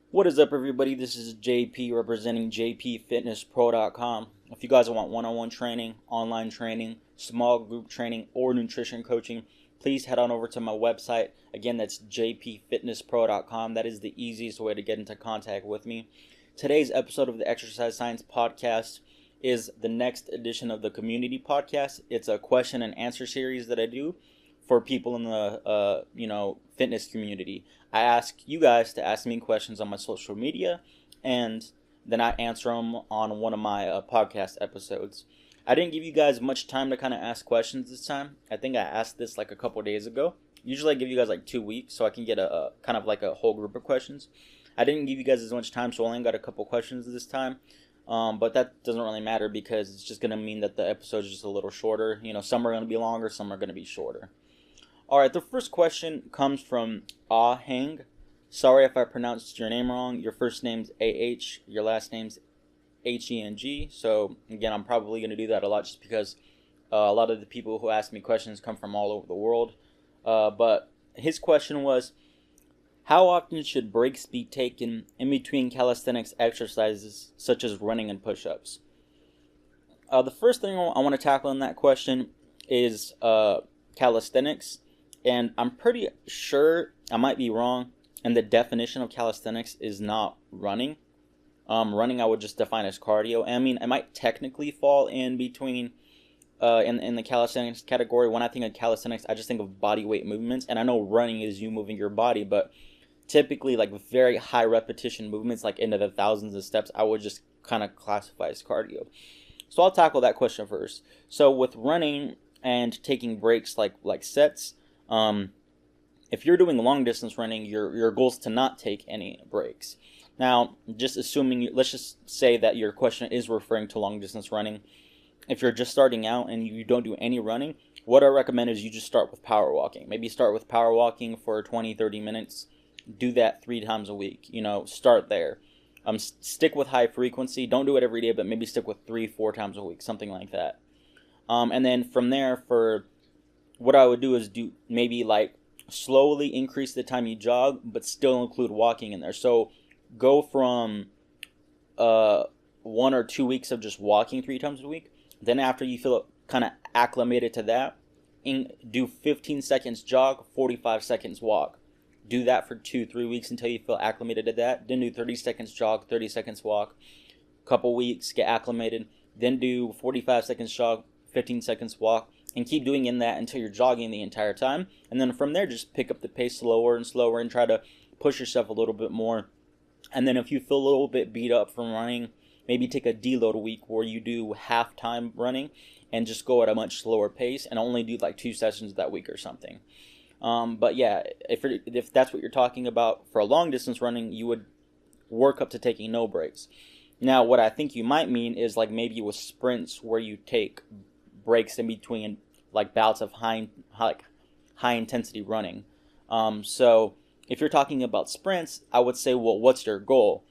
What is up, everybody? This is JP representing jpfitnesspro.com. If you guys want one-on-one training, online training, small group training, or nutrition coaching, please head on over to my website. Again, that's jpfitnesspro.com. That is the easiest way to get into contact with me. Today's episode of the Exercise Science Podcast is the next edition of the Community Podcast. It's a question and answer series that I do for people in the fitness community. I ask you guys to ask me questions on my social media, and then I answer them on one of my podcast episodes. I didn't give you guys much time to kind of ask questions this time. I think I asked this like a couple days ago. Usually I give you guys like 2 weeks so I can get a kind of like a whole group of questions. I didn't give you guys as much time, so I only got a couple questions this time. But that doesn't really matter because it's just going to mean that the episode is just a little shorter. You know, some are going to be longer, some are going to be shorter. All right, the first question comes from Hang. Sorry if I pronounced your name wrong. Your first name's AH, your last name's HENG. So, again, I'm probably going to do that a lot just because a lot of the people who ask me questions come from all over the world. But his question was, how often should breaks be taken in between calisthenics exercises such as running and push-ups? The first thing I want to tackle in that question is calisthenics. And I'm pretty sure, I might be wrong, and the definition of calisthenics is not running. Running I would just define as cardio. I mean, it might technically fall in between, in the calisthenics category. When I think of calisthenics, I just think of body weight movements. And I know running is you moving your body, but typically like very high repetition movements, like into the thousands of steps, I would just kind of classify as cardio. So I'll tackle that question first. So with running and taking breaks like sets, if you're doing long distance running, your goal is to not take any breaks. Now, just assuming, let's just say that your question is referring to long distance running. If you're just starting out and you don't do any running, what I recommend is you just start with power walking. Maybe start with power walking for 20-30 minutes. Do that 3 times a week. Start there. Stick with high frequency. Don't do it every day, but maybe stick with 3-4 times a week, something like that. And then from there, for what I would do is do maybe like slowly increase the time you jog, but still include walking in there. So go from 1 or 2 weeks of just walking 3 times a week. Then after you feel kind of acclimated to that, do 15 seconds jog, 45 seconds walk. Do that for 2-3 weeks until you feel acclimated to that. Then do 30 seconds jog, 30 seconds walk. Couple weeks, get acclimated. Then do 45 seconds jog, 15 seconds walk. And keep doing in that until you're jogging the entire time. And then from there, just pick up the pace slower and slower and try to push yourself a little bit more. And then if you feel a little bit beat up from running, maybe take a deload week where you do half time running and just go at a much slower pace and only do like 2 sessions that week or something. But yeah, if that's what you're talking about for a long distance running, you would work up to taking no breaks. Now, what I think you might mean is like maybe with sprints where you take breaks in between like bouts of high intensity running. So if you're talking about sprints, I would say, well, what's your goal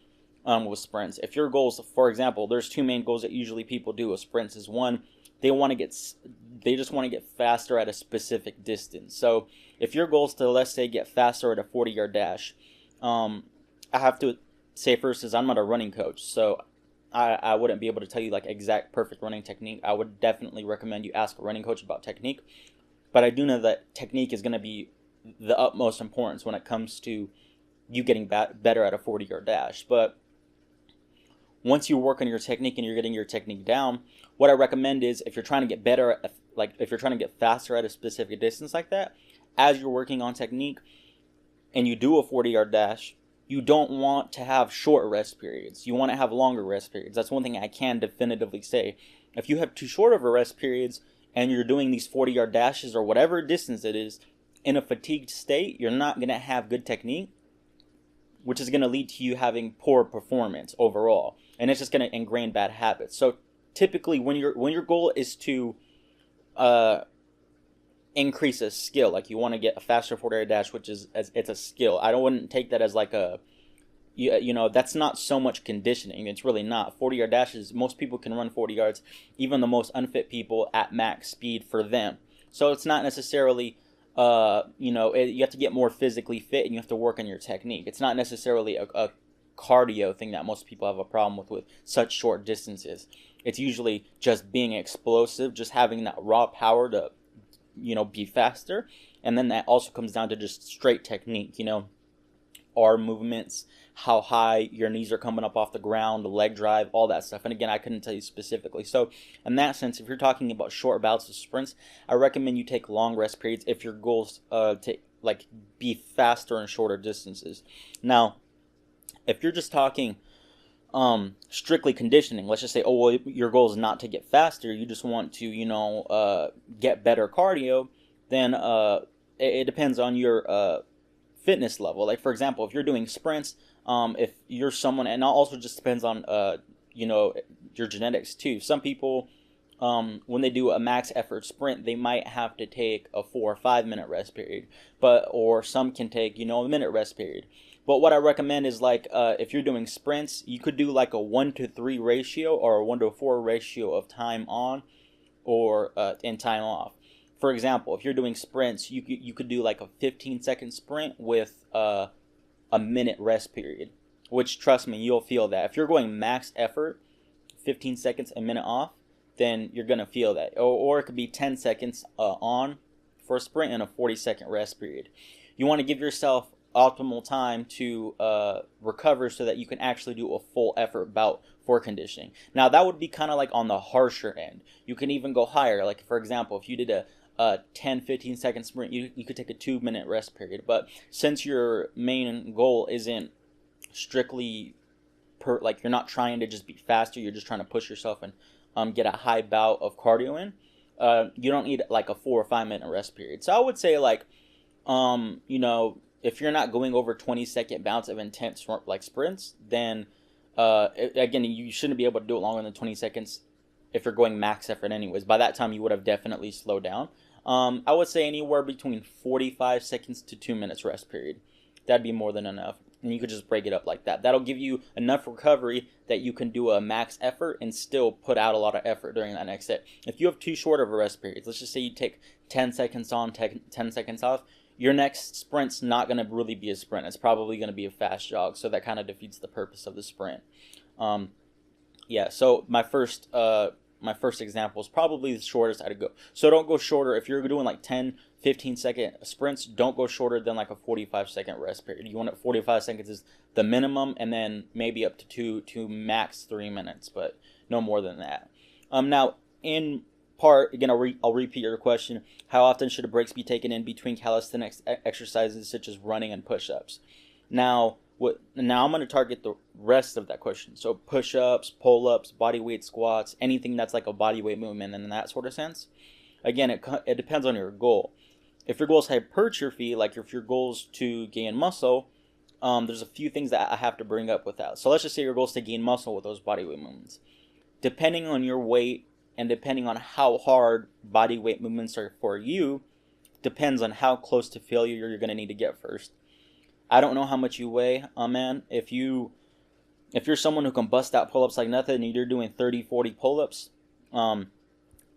with sprints? If your goal is, for example, there's 2 main goals that usually people do with sprints. Is one, they just want to get faster at a specific distance. So if your goal is to, let's say, get faster at a 40-yard dash, I have to say first is I'm not a running coach, so I wouldn't be able to tell you like exact perfect running technique. I would definitely recommend you ask a running coach about technique. But I do know that technique is going to be the utmost importance when it comes to you getting better at a 40-yard dash. But once you work on your technique and you're getting your technique down, what I recommend is if you're trying to get better, if you're trying to get faster at a specific distance like that, as you're working on technique and you do a 40-yard dash, you don't want to have short rest periods. You want to have longer rest periods. That's one thing I can definitively say. If you have too short of a rest periods and you're doing these 40-yard dashes or whatever distance it is in a fatigued state, you're not going to have good technique, which is going to lead to you having poor performance overall. And it's just going to ingrain bad habits. So typically when your goal is to increase a skill, like you want to get a faster 40-yard dash, which is it's a skill. I wouldn't take that as like a that's not so much conditioning. It's really not. 40-yard dashes, most people can run 40 yards, even the most unfit people at max speed for them. So it's not necessarily you have to get more physically fit and you have to work on your technique. It's not necessarily a cardio thing that most people have a problem with such short distances. It's usually just being explosive, just having that raw power to, be faster. And then that also comes down to just straight technique, arm movements, how high your knees are coming up off the ground, the leg drive, all that stuff. And again, I couldn't tell you specifically. So in that sense, if you're talking about short bouts of sprints, I recommend you take long rest periods if your goals to like be faster and shorter distances. Now, if you're just talking strictly conditioning, let's just say, oh, well, your goal is not to get faster, you just want to, get better cardio, then it depends on your fitness level. Like, for example, if you're doing sprints, if you're someone, and it also just depends on, your genetics too. Some people, when they do a max effort sprint, they might have to take a 4 or 5 minute rest period, or some can take, a minute rest period. But what I recommend is like, if you're doing sprints, you could do like a 1-to-3 ratio or a 1-to-4 ratio of time on or and time off. For example, if you're doing sprints, you could do like a 15-second sprint with a minute rest period, which, trust me, you'll feel that. If you're going max effort, 15 seconds, a minute off, then you're going to feel that. Or it could be 10 seconds on for a sprint and a 40-second rest period. You want to give yourself optimal time to recover so that you can actually do a full effort bout for conditioning. Now, that would be kind of like on the harsher end. You can even go higher. Like, for example, if you did a 10-15 second sprint, you could take a 2-minute rest period. But since your main goal isn't strictly like you're not trying to just be faster, you're just trying to push yourself and get a high bout of cardio in, you don't need like a 4 or 5 minute rest period. So I would say like, if you're not going over 20-second bouts of intense like sprints, then again, you shouldn't be able to do it longer than 20 seconds if you're going max effort anyways. By that time, you would have definitely slowed down. I would say anywhere between 45 seconds to 2 minutes rest period. That'd be more than enough. And you could just break it up like that. That'll give you enough recovery that you can do a max effort and still put out a lot of effort during that next set. If you have too short of a rest period, let's just say you take 10 seconds on, 10 seconds off, your next sprint's not going to really be a sprint. It's probably going to be a fast jog, so that kind of defeats the purpose of the sprint. So my first example is probably the shortest I'd go. So don't go shorter. If you're doing like 10-15 second sprints, don't go shorter than like a 45-second rest period. You want it 45 seconds is the minimum, and then maybe up to 2 to max 3 minutes, but no more than that. Now, in part, again, I'll repeat your question. How often should breaks be taken in between calisthenics exercises such as running and push-ups? Now I'm going to target the rest of that question. So push-ups, pull-ups, body weight squats, anything that's like a body weight movement in that sort of sense. Again, it depends on your goal. If your goal is hypertrophy, like if your goal is to gain muscle, there's a few things that I have to bring up with that. So let's just say your goal is to gain muscle with those body weight movements. Depending on your weight and depending on how hard body weight movements are for you, depends on how close to failure you're going to need to get first. I don't know how much you weigh, man. If you're someone who can bust out pull-ups like nothing and you're doing 30-40 pull-ups,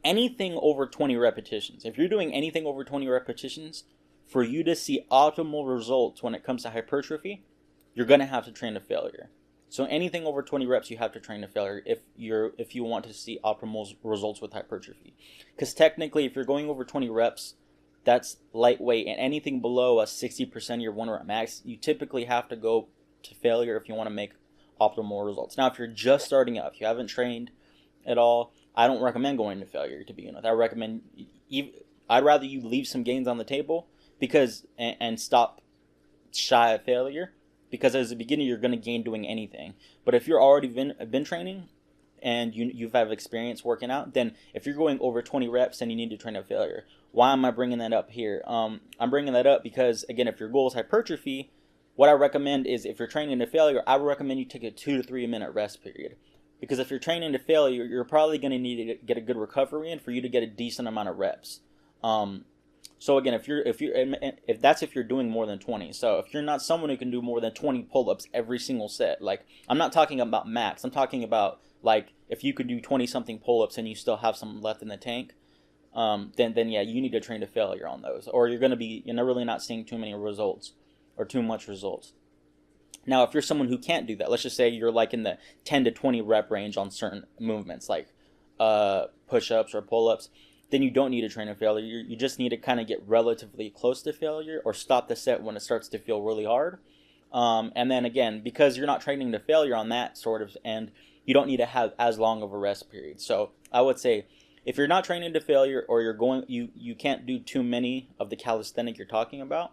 anything over 20 repetitions. If you're doing anything over 20 repetitions, for you to see optimal results when it comes to hypertrophy, you're going to have to train to failure. So anything over 20 reps, you have to train to failure if you want to see optimal results with hypertrophy. Because technically, if you're going over 20 reps, that's lightweight, and anything below a 60% of your 1 rep max, you typically have to go to failure if you want to make optimal results. Now, if you're just starting out, if you haven't trained at all, I don't recommend going to failure to begin with. I'd rather you leave some gains on the table and stop shy of failure, because as a beginner, you're going to gain doing anything. But if you're already been training and you've had experience working out, then if you're going over 20 reps, then you need to train to failure. Why am I bringing that up here? I'm bringing that up because, again, if your goal is hypertrophy, what I recommend is if you're training to failure, I would recommend you take a 2 to 3 minute rest period. Because if you're training to failure, you're probably going to need to get a good recovery in for you to get a decent amount of reps. So again, if you're doing more than 20. So if you're not someone who can do more than 20 pull-ups every single set, like I'm not talking about max. I'm talking about like if you could do 20 something pull-ups and you still have some left in the tank, then yeah, you need to train to failure on those, or you're really not seeing too many results or too much results. Now, if you're someone who can't do that, let's just say you're like in the 10 to 20 rep range on certain movements, like push-ups or pull-ups, then you don't need to train to failure. You just need to kind of get relatively close to failure or stop the set when it starts to feel really hard. And then again, because you're not training to failure on that sort of end, you don't need to have as long of a rest period. So I would say if you're not training to failure, or you can't do too many of the calisthenic you're talking about,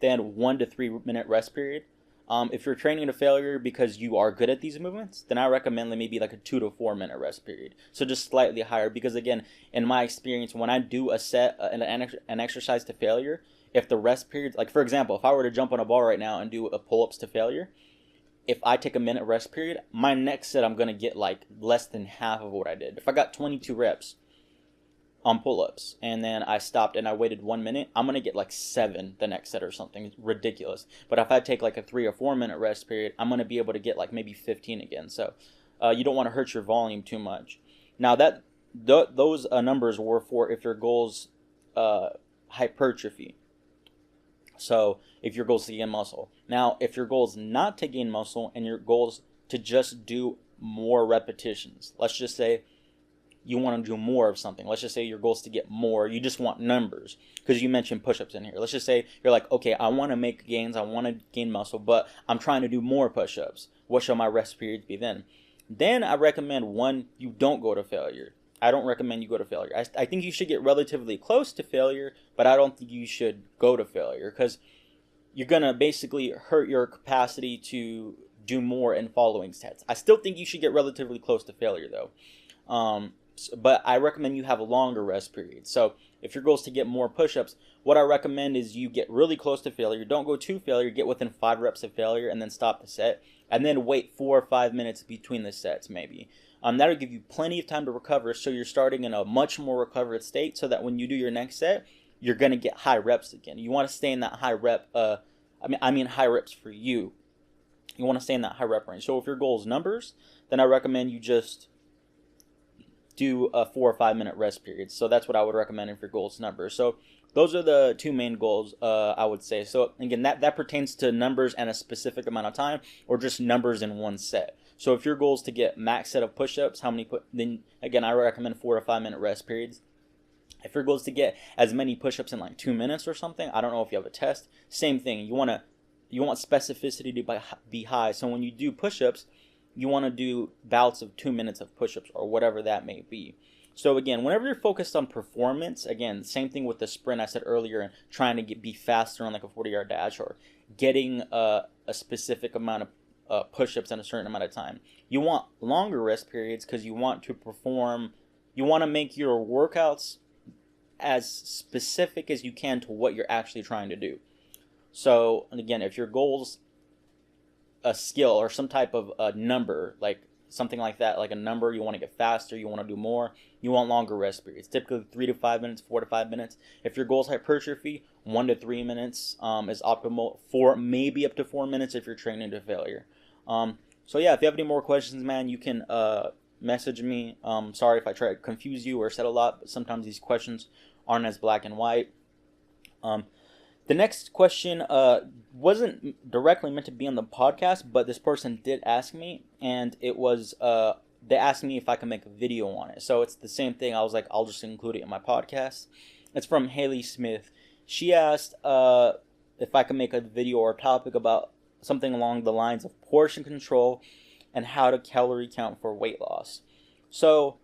then 1 to 3 minute rest period. If you're training to failure because you are good at these movements, then I recommend maybe like a 2 to 4 minute rest period. So just slightly higher, because again, in my experience, when I do a set, an exercise to failure, if the rest period, like for example, if I were to jump on a ball right now and do a pull-ups to failure, if I take a minute rest period, my next set I'm going to get like less than half of what I did. If I got 22 reps on pull-ups and then I stopped and I waited 1 minute, I'm going to get like 7 the next set or something. It's ridiculous. But if I take like a 3 or 4 minute rest period, I'm going to be able to get like maybe 15 again. So you don't want to hurt your volume too much. Now that those numbers were for if your goal's hypertrophy. So if your goal is to gain muscle. Now, if your goal is not to gain muscle and your goal is to just do more repetitions, let's just say you want to do more of something. Let's just say your goal is to get more. You just want numbers because you mentioned push-ups in here. Let's just say you're like, okay, I want to make gains. I want to gain muscle, but I'm trying to do more push-ups. What should my rest periods be then? Then I recommend, one, you don't go to failure. I don't recommend you go to failure. I think you should get relatively close to failure, but I don't think you should go to failure because you're going to basically hurt your capacity to do more in following sets. I still think you should get relatively close to failure though. But I recommend you have a longer rest period. So if your goal is to get more push-ups, what I recommend is you get really close to failure. Don't go to failure. Get within 5 reps of failure and then stop the set. And then wait 4 or 5 minutes between the sets maybe. That'll give you plenty of time to recover, so you're starting in a much more recovered state so that when you do your next set, you're going to get high reps again. You want to stay in that high rep, I mean high reps for you. You want to stay in that high rep range. So if your goal is numbers, then I recommend you just do a 4 or 5 minute rest period. So that's what I would recommend if your goal is numbers. So those are the 2 main goals, I would say. So again, that pertains to numbers and a specific amount of time, or just numbers in one set. So if your goal is to get max set of push-ups, then again, I recommend 4 to 5 minute rest periods. If your goal is to get as many push-ups in like 2 minutes or something, I don't know if you have a test. Same thing. You want specificity to be high. So when you do push-ups, you want to do bouts of 2 minutes of push-ups or whatever that may be. So again, whenever you're focused on performance, again, same thing with the sprint I said earlier, and trying to be faster on like a 40-yard dash, or getting a specific amount of push-ups in a certain amount of time. You want longer rest periods because you want to make your workouts as specific as you can to what you're actually trying to do. So again, if your goal's a skill or some type of a number, like something like that, like a number, you want to get faster, you want to do more, you want longer rest periods, typically 3 to 5 minutes, 4 to 5 minutes. If your goal is hypertrophy, 1 to 3 minutes is optimal, maybe up to 4 minutes if you're training to failure. So yeah, if you have any more questions, man, you can message me. Sorry if I try to confuse you or said a lot, but sometimes these questions aren't as black and white. The next question wasn't directly meant to be on the podcast, but this person did ask me, and it was they asked me if I can make a video on it. So it's the same thing. I was like, I'll just include it in my podcast. It's from Haley Smith. She asked if I can make a video or topic about something along the lines of portion control and how to calorie count for weight loss. So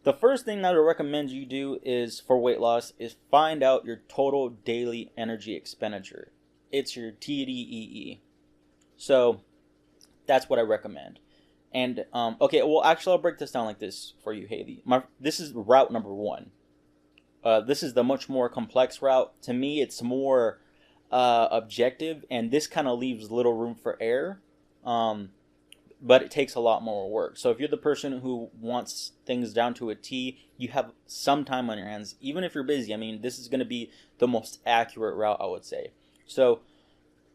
the first thing that I recommend you do is for weight loss is find out your total daily energy expenditure. It's your TDEE. So that's what I recommend. And okay, well actually I'll break this down like this for you, Haley. This is route number 1. This is the much more complex route. To me, it's more objective, and this kind of leaves little room for error. But it takes a lot more work. So if you're the person who wants things down to a T, you have some time on your hands. Even if you're busy, I mean, this is going to be the most accurate route, I would say. So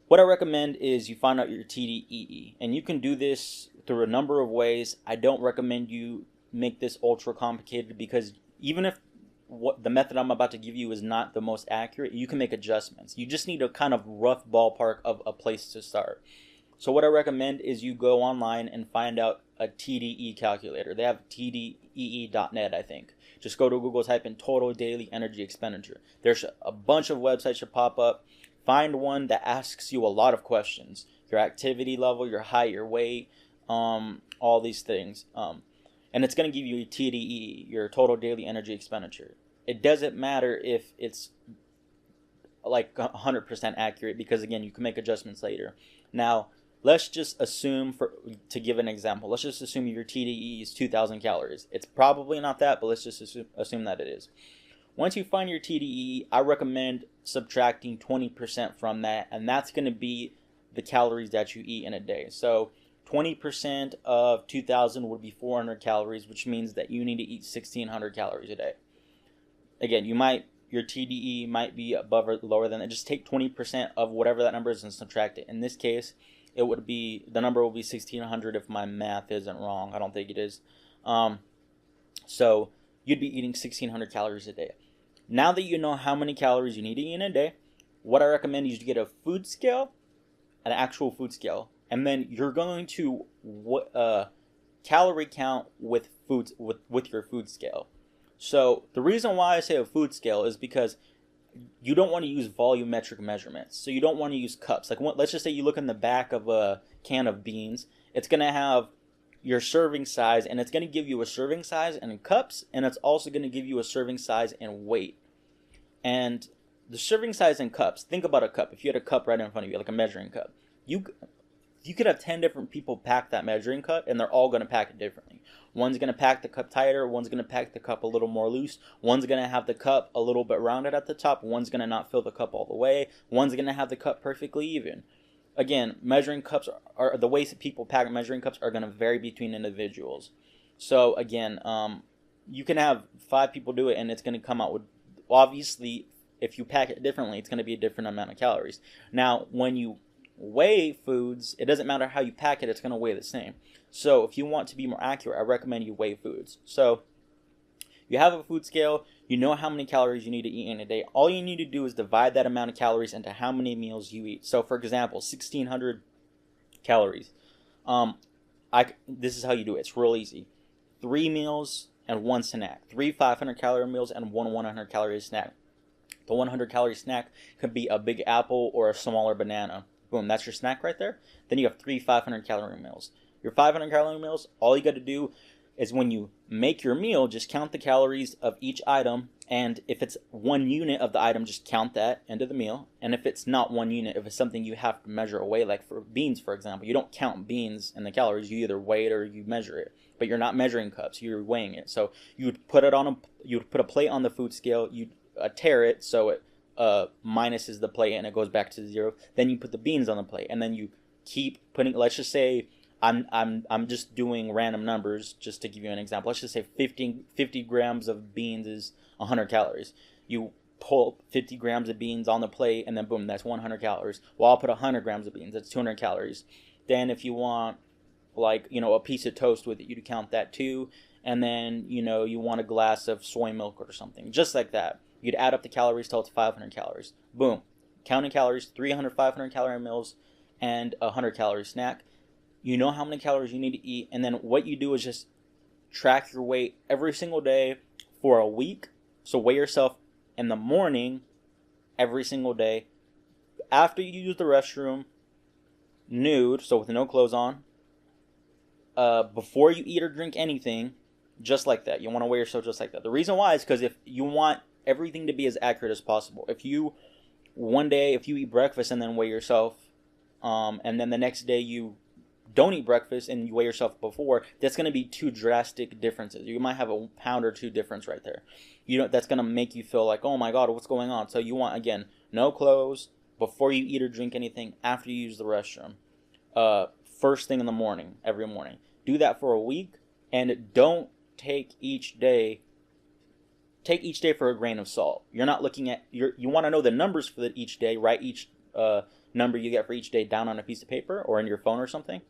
what I recommend is you find out your TDEE. And you can do this through a number of ways. I don't recommend you make this ultra complicated, because even if the method I'm about to give you is not the most accurate, you can make adjustments. You just need a kind of rough ballpark of a place to start. So what I recommend is you go online and find out a TDE calculator. They have TDEE.net, I think. Just go to Google, type in total daily energy expenditure. There's a bunch of websites that pop up. Find one that asks you a lot of questions. Your activity level, your height, your weight, all these things. And it's going to give you TDE, your total daily energy expenditure. It doesn't matter if it's like 100% accurate, because again, you can make adjustments later. Now, let's just assume, to give an example, let's just assume your TDE is 2,000 calories. It's probably not that, but let's just assume that it is. Once you find your TDE, I recommend subtracting 20% from that, and that's going to be the calories that you eat in a day. So 20% of 2,000 would be 400 calories, which means that you need to eat 1,600 calories a day. Again, your TDE might be above or lower than that. Just take 20% of whatever that number is and subtract it. In this case, the number will be 1,600 if my math isn't wrong. I don't think it is. So you'd be eating 1,600 calories a day. Now that you know how many calories you need to eat in a day, what I recommend is you get a food scale, an actual food scale, and then you're going to calorie count with your food scale. So the reason why I say a food scale is because you don't want to use volumetric measurements. So you don't want to use cups. Like, let's just say you look in the back of a can of beans. It's going to have your serving size, and it's going to give you a serving size in cups, and it's also going to give you a serving size in weight. And the serving size in cups, think about a cup. If you had a cup right in front of you, like a measuring cup, you could have 10 different people pack that measuring cup, and they're all going to pack it differently. One's going to pack the cup tighter, one's going to pack the cup a little more loose, one's going to have the cup a little bit rounded at the top, one's going to not fill the cup all the way, one's going to have the cup perfectly even. Again, measuring cups are the ways that people pack measuring cups are going to vary between individuals. So again, you can have 5 people do it, and it's going to come out with, obviously, if you pack it differently, it's going to be a different amount of calories. Now, when you weigh foods, it doesn't matter how you pack it, it's going to weigh the same. So if you want to be more accurate, I recommend you weigh foods. So you have a food scale, you know how many calories you need to eat in a day. All you need to do is divide that amount of calories into how many meals you eat. So for example, 1,600 calories. This is how you do it. It's real easy. 3 meals and 1 snack. 3 500-calorie meals and 1 100-calorie snack. The 100-calorie snack could be a big apple or a smaller banana. Boom, that's your snack right there. Then you have 3 500-calorie meals. Your 500-calorie meals, all you got to do is when you make your meal, just count the calories of each item. And if it's 1 unit of the item, just count that into the meal. And if it's not 1 unit, if it's something you have to measure away, like for beans, for example, you don't count beans in the calories. You either weigh it or you measure it. But you're not measuring cups. You're weighing it. So you would put a plate on the food scale. You tare it so it minuses the plate and it goes back to 0. Then you put the beans on the plate, and then you keep putting. Let's just say I'm just doing random numbers just to give you an example. Let's just say 50 grams of beans is 100 calories. You pull 50 grams of beans on the plate, and then boom, that's 100 calories. Well, I'll put 100 grams of beans. That's 200 calories. Then if you want, like, a piece of toast with it, you'd count that too. And then, you want a glass of soy milk or something, just like that. You'd add up the calories till it's 500 calories. Boom. Counting calories, 300, 500-calorie meals, and a 100-calorie snack. You know how many calories you need to eat, and then what you do is just track your weight every single day for a week. So weigh yourself in the morning every single day. After you use the restroom, nude, so with no clothes on. Before you eat or drink anything, just like that. You want to weigh yourself just like that. The reason why is because if you want everything to be as accurate as possible. If you eat breakfast and then weigh yourself, and then the next day you don't eat breakfast and you weigh yourself before, that's going to be 2 drastic differences. You might have a pound or 2 difference right there. That's going to make you feel like, oh my God, what's going on? So you want, again, no clothes, before you eat or drink anything, after you use the restroom, first thing in the morning, every morning. Do that for a week, and don't take each day for a grain of salt. You're not looking at, you want to know the numbers for each day. Write each number you get for each day down on a piece of paper or in your phone or something.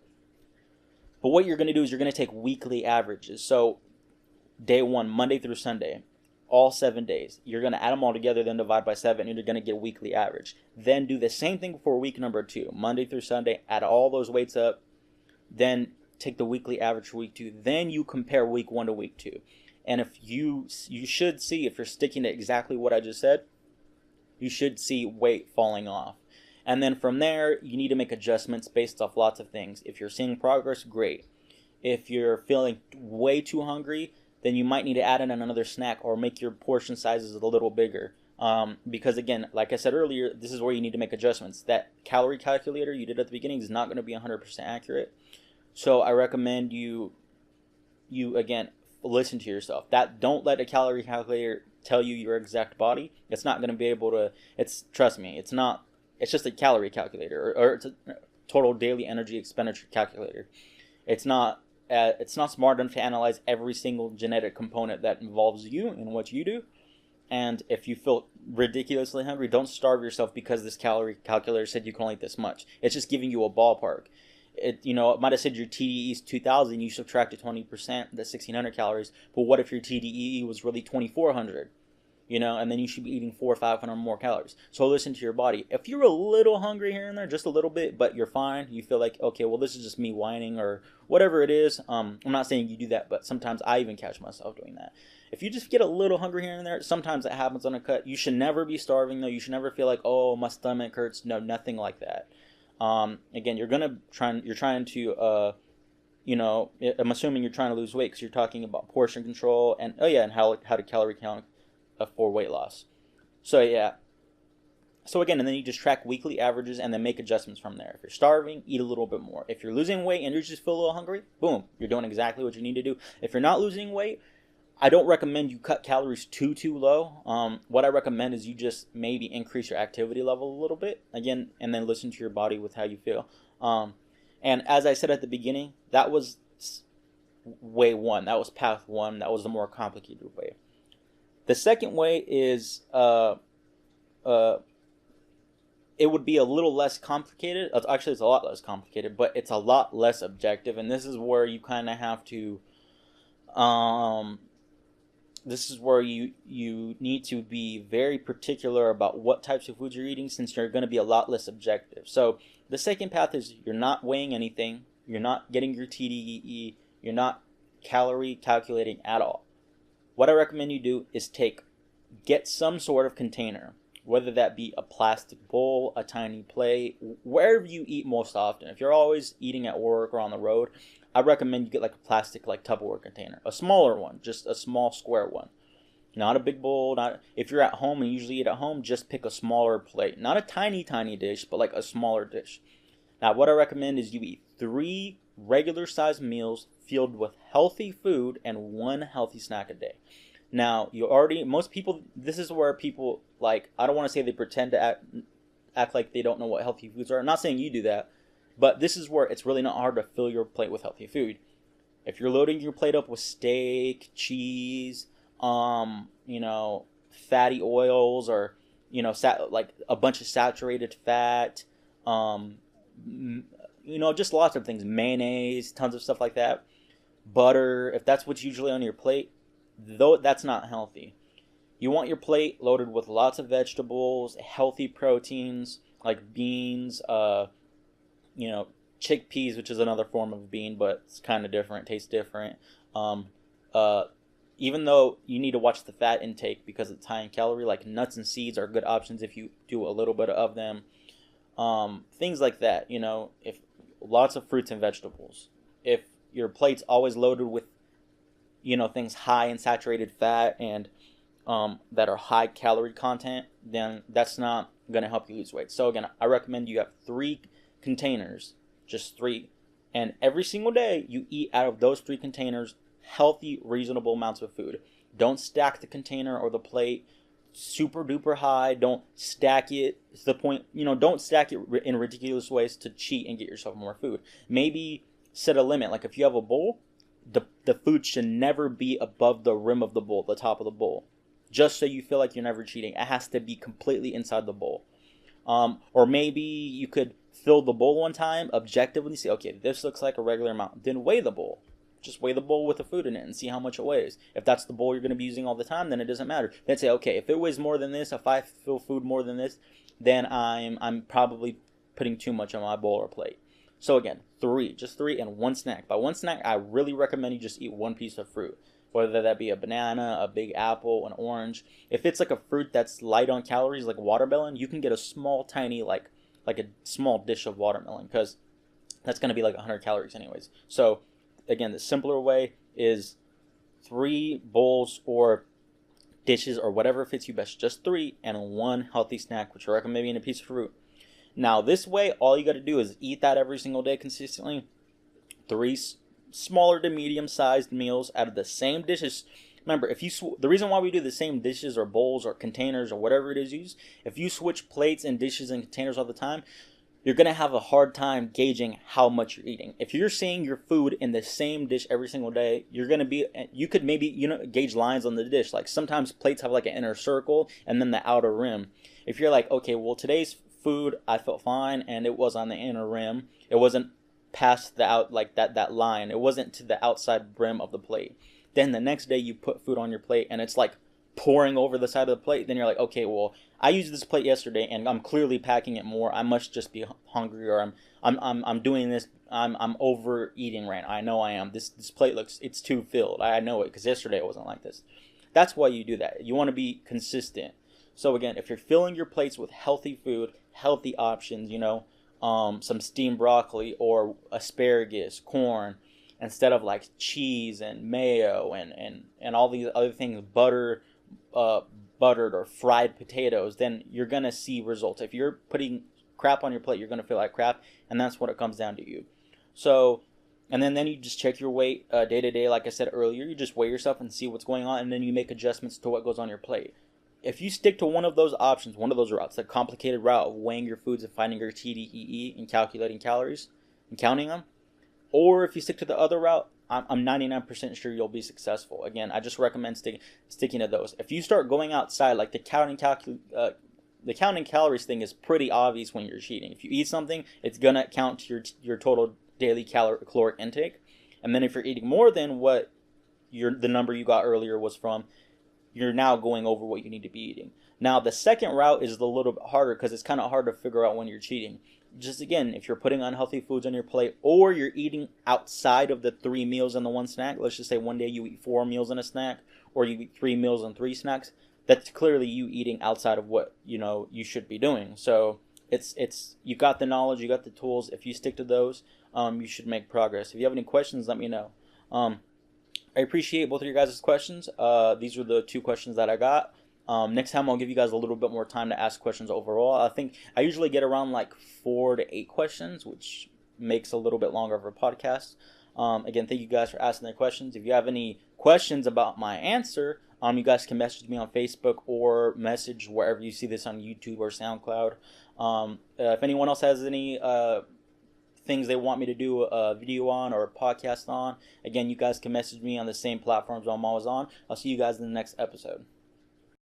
But what you're going to do is you're going to take weekly averages. So day 1, Monday through Sunday, all 7 days. You're going to add them all together, then divide by 7, and you're going to get a weekly average. Then do the same thing for week number 2, Monday through Sunday. Add all those weights up. Then take the weekly average for week 2. Then you compare week 1 to week 2. And if you should see, if you're sticking to exactly what I just said, you should see weight falling off. And then from there, you need to make adjustments based off lots of things. If you're seeing progress, great. If you're feeling way too hungry, then you might need to add in another snack or make your portion sizes a little bigger. Because again, like I said earlier, this is where you need to make adjustments. That calorie calculator you did at the beginning is not going to be 100% accurate. So I recommend you again, listen to yourself. Don't let a calorie calculator tell you your exact body. It's not going to be able to, trust me, it's just a calorie calculator, or it's a total daily energy expenditure calculator. It's not smart enough to analyze every single genetic component that involves you and what you do. And if you feel ridiculously hungry, don't starve yourself because this calorie calculator said you can only eat this much. It's just giving you a ballpark. It might have said your TDE is 2,000, you subtracted 20%, that's 1,600 calories. But what if your TDE was really 2,400? And then you should be eating 400 or 500 more calories. So listen to your body. If you're a little hungry here and there, just a little bit, but you're fine, you feel like, okay, well, this is just me whining or whatever it is. I'm not saying you do that, but sometimes I even catch myself doing that. If you just get a little hungry here and there, sometimes it happens on a cut. You should never be starving, though. You should never feel like, oh, my stomach hurts. No, nothing like that. Again, you're trying to, I'm assuming you're trying to lose weight because you're talking about portion control and how to calorie count for weight loss. So again, and then you just track weekly averages and then make adjustments from there. If you're starving, eat a little bit more. If you're losing weight and you just feel a little hungry, boom, you're doing exactly what you need to do. If you're not losing weight, I don't recommend you cut calories too low. What I recommend is you just maybe increase your activity level a little bit, again, and then listen to your body with how you feel. And as I said at the beginning, that was way 1. That was path 1. That was the more complicated way. The second way is it would be a little less complicated. Actually, it's a lot less complicated, but it's a lot less objective. And this is where you kind of have to, this is where you need to be very particular about what types of foods you're eating, since you're going to be a lot less objective. So the second path is you're not weighing anything. You're not getting your TDEE. You're not calorie calculating at all. What I recommend you do is get some sort of container, whether that be a plastic bowl, a tiny plate, wherever you eat most often. If you're always eating at work or on the road, I recommend you get like a plastic Tupperware container, a smaller one, just a small square one. Not a big bowl. If you're at home and usually eat at home, just pick a smaller plate. Not a tiny dish, but like a smaller dish. Now, what I recommend is you eat 3 regular sized meals filled with healthy food and 1 healthy snack a day. Now, most people, this is where people, I don't want to say they pretend to act like they don't know what healthy foods are. I'm not saying you do that, but this is where it's really not hard to fill your plate with healthy food. If you're loading your plate up with steak, cheese, fatty oils, or, a bunch of saturated fat, just lots of things, mayonnaise, tons of stuff like that, butter, if that's what's usually on your plate, though that's not healthy. You want your plate loaded with lots of vegetables, healthy proteins like beans, chickpeas, which is another form of bean, but it's kind of different, tastes different. Even though you need to watch the fat intake because it's high in calorie, like nuts and seeds are good options if you do a little bit of them. Things like that, if lots of fruits and vegetables. If your plate's always loaded with, things high in saturated fat and that are high calorie content, then that's not going to help you lose weight. So again, I recommend you have 3 containers, just 3. And every single day you eat out of those 3 containers healthy, reasonable amounts of food. Don't stack the container or the plate super duper high. Don't stack it to the point, don't stack it in ridiculous ways to cheat and get yourself more food. Maybe set a limit. Like if you have a bowl, the food should never be above the rim of the bowl, the top of the bowl, just so you feel like you're never cheating. It has to be completely inside the bowl. Or maybe you could fill the bowl one time, objectively see, okay, this looks like a regular amount, then weigh the bowl. just weigh the bowl with the food in it and see how much it weighs. If that's the bowl you're going to be using all the time, then it doesn't matter. Then say, okay, if it weighs more than this, if I feel food more than this, then I'm probably putting too much on my bowl or plate. So again, just 3 and 1 snack. By 1 snack, I really recommend you just eat 1 piece of fruit, whether that be a banana, a big apple, an orange. If it's like a fruit that's light on calories, like watermelon, you can get a small, tiny, like a small dish of watermelon, because that's going to be like 100 calories anyways. So again, the simpler way is 3 bowls or dishes or whatever fits you best. Just 3 and 1 healthy snack, which I recommend being a piece of fruit. Now this way, all you got to do is eat that every single day consistently. 3 smaller to medium sized meals out of the same dishes. Remember, the reason why we do the same dishes or bowls or containers or whatever it is used, if you switch plates and dishes and containers all the time, you're going to have a hard time gauging how much you're eating. If you're seeing your food in the same dish every single day, you could maybe, gauge lines on the dish. Like sometimes plates have like an inner circle and then the outer rim. If you're like, okay, well today's food I felt fine and it was on the inner rim. It wasn't past that line. It wasn't to the outside rim of the plate. Then the next day you put food on your plate and it's like pouring over the side of the plate. Then you're like, okay, well I used this plate yesterday and I'm clearly packing it more. I must just be hungry, or I'm doing this. I'm overeating right now. I know I am. This plate it's too filled. I know it because yesterday it wasn't like this. That's why you do that. You want to be consistent. So again, if you're filling your plates with healthy food, healthy options, some steamed broccoli or asparagus, corn, instead of like cheese and mayo and all these other things, buttered or fried potatoes, then you're going to see results. If you're putting crap on your plate, you're going to feel like crap, and that's what it comes down to you. So, and then you just check your weight day to day. Like I said earlier, you just weigh yourself and see what's going on, and then you make adjustments to what goes on your plate. If you stick to one of those options, one of those routes, the complicated route of weighing your foods and finding your TDEE and calculating calories and counting them, or if you stick to the other route, I'm 99% sure you'll be successful. Again, I just recommend sticking to those. If you start going outside, like the counting calories thing is pretty obvious when you're cheating. If you eat something, it's gonna count to your total daily caloric intake, and then if you're eating more than what the number you got earlier was from, you're now going over what you need to be eating. Now, the second route is a little bit harder because it's kind of hard to figure out when you're cheating. Just again, if you're putting unhealthy foods on your plate, or you're eating outside of the 3 meals and the 1 snack, let's just say one day you eat 4 meals and a snack, or you eat 3 meals and 3 snacks, that's clearly you eating outside of what you should be doing. So it's you got the knowledge, you got the tools. If you stick to those, you should make progress. If you have any questions, let me know. I appreciate both of your guys' questions. These are the 2 questions that I got. Next time I'll give you guys a little bit more time to ask questions overall. I think I usually get around like 4 to 8 questions, which makes a little bit longer of a podcast. Again, thank you guys for asking their questions. If you have any questions about my answer, you guys can message me on Facebook or message wherever you see this on YouTube or SoundCloud. If anyone else has any things they want me to do a video on or a podcast on, again, you guys can message me on the same platforms I'm always on. I'll see you guys in the next episode.